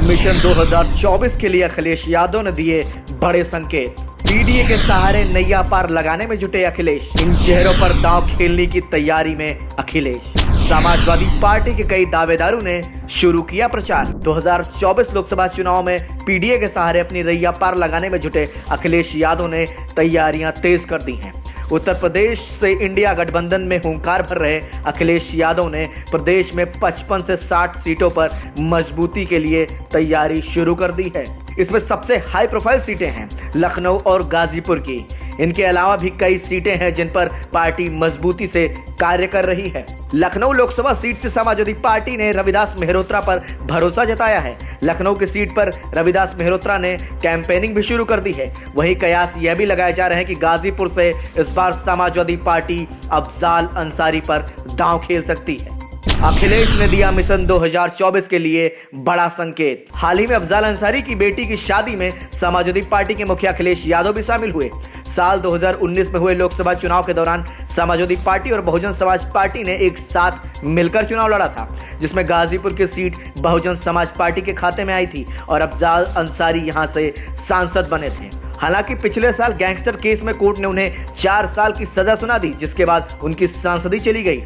Mission 2024 के लिए अखिलेश यादव ने दिए बड़े संकेत। पीडीए के सहारे नैया पार लगाने में जुटे अखिलेश। इन चेहरों पर दांव खेलने की तैयारी में अखिलेश। समाजवादी पार्टी के कई दावेदारों ने शुरू किया प्रचार। 2024 लोकसभा चुनाव में पीडीए के सहारे अपनी नैया पार लगाने में जुटे अखिलेश यादव ने तैयारियां तेज कर दी हैं। उत्तर प्रदेश से इंडिया गठबंधन में हुंकार भर रहे अखिलेश यादव ने प्रदेश में 55 से 60 सीटों पर मजबूती के लिए तैयारी शुरू कर दी है। इसमें सबसे हाई प्रोफाइल सीटें हैं लखनऊ और गाजीपुर की। इनके अलावा भी कई सीटें हैं जिन पर पार्टी मजबूती से कार्य कर रही है। लखनऊ लोकसभा सीट से समाजवादी पार्टी ने रविदास मेहरोत्रा पर भरोसा जताया है। लखनऊ की सीट पर रविदास मेहरोत्रा ने कैंपेनिंग भी शुरू कर दी है। वहीं कयास यह भी लगाए जा रहे हैं कि गाजीपुर से इस बार समाजवादी पार्टी अफजाल अंसारी पर दांव खेल सकती है। अखिलेश ने दिया मिशन 2024 के लिए बड़ा संकेत। हाल ही में अफजाल अंसारी की बेटी की शादी में समाजवादी पार्टी के मुखिया अखिलेश यादव भी शामिल हुए। साल 2019 में हुए लोकसभा चुनाव के दौरान समाजवादी पार्टी और बहुजन समाज पार्टी ने एक साथ मिलकर चुनाव लड़ा था, जिसमें गाजीपुर की सीट बहुजन समाज पार्टी के खाते में आई थी और अफजाल अंसारी यहां से सांसद बने थे। हालांकि पिछले साल गैंगस्टर केस में कोर्ट ने उन्हें 4 साल की सजा सुना दी, जिसके बाद उनकी सांसदी चली गई।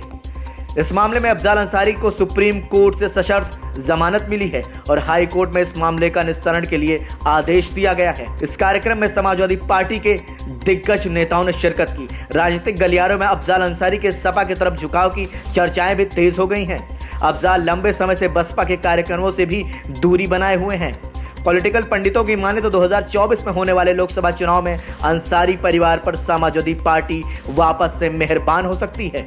इस मामले में अफजाल अंसारी को सुप्रीम कोर्ट से सशर्त जमानत मिली है और हाई कोर्ट में इस मामले का निस्तारण के लिए आदेश दिया गया है। इस कार्यक्रम में समाजवादी पार्टी के दिग्गज नेताओं ने शिरकत की। राजनीतिक गलियारों में अफजाल अंसारी के सपा की तरफ झुकाव की चर्चाएं भी तेज हो गई हैं। अफजाल लंबे समय से बसपा के कार्यक्रमों से भी दूरी बनाए हुए हैं। पॉलिटिकल पंडितों की माने तो 2024 में होने वाले लोकसभा चुनाव में अंसारी परिवार पर समाजवादी पार्टी वापस से मेहरबान हो सकती है।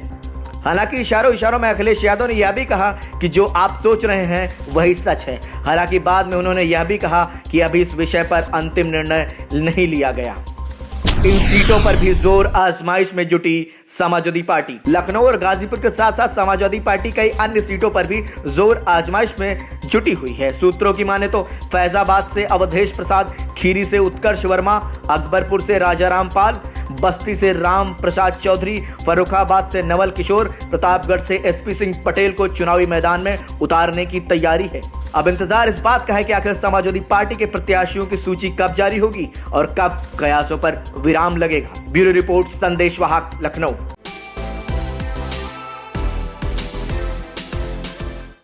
हालांकि इशारों में अखिलेश यादव ने यह भी कहा कि जो आप सोच रहे हैं वही सच है। हालांकि बाद में उन्होंने यह भी कहा कि अभी इस विषय पर अंतिम निर्णय नहीं लिया गया। इन सीटों पर भी जोर आजमाइश में जुटी समाजवादी पार्टी। लखनऊ और गाजीपुर के साथ साथ समाजवादी पार्टी कई अन्य सीटों पर भी जोर आजमाइश में जुटी हुई है। सूत्रों की माने तो फैजाबाद से अवधेश प्रसाद, खीरी से उत्कर्ष वर्मा, अकबरपुर से राजाराम पाल, बस्ती से राम प्रसाद चौधरी, फर्रुखाबाद से नवल किशोर, प्रतापगढ़ से एसपी सिंह पटेल को चुनावी मैदान में उतारने की तैयारी है। अब इंतजार इस बात का है कि आखिर समाजवादी पार्टी के प्रत्याशियों की सूची कब जारी होगी और कब कयासों पर विराम लगेगा। ब्यूरो रिपोर्ट, संदेश वाहक, लखनऊ।